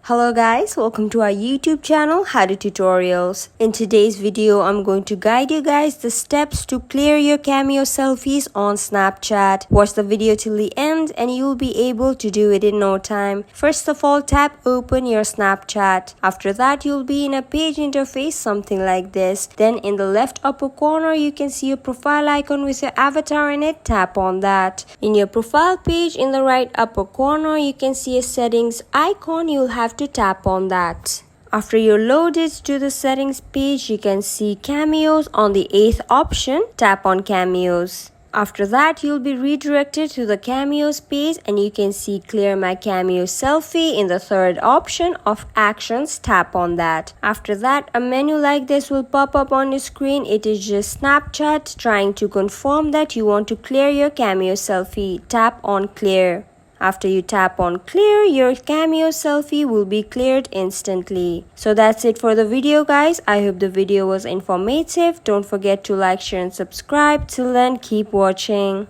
Hello guys, welcome to our YouTube channel How to Tutorials. In today's video, I'm going to guide you guys the steps to clear your Cameo selfies on Snapchat. Watch the video till the end and you'll be able to do it in no time. First of all, tap open your Snapchat. After that, you'll be in a page interface something like this. Then in the left upper corner, you can see a profile icon with your avatar in it. Tap on that. In your profile page, in the right upper corner, you can see a settings icon. You'll have to tap on that. After you're loaded to the settings page, you can see Cameos on the 8th option. Tap on Cameos. After that, you'll be redirected to the Cameos page and you can see Clear My Cameo Selfie in the 3rd option of Actions. Tap on that. After that, a menu like this will pop up on your screen. It is just Snapchat trying to confirm that you want to clear your Cameo selfie. Tap on Clear. After you tap on clear, your Cameo selfie will be cleared instantly. So that's it for the video guys. I hope the video was informative. Don't forget to like, share and subscribe. Till then, keep watching.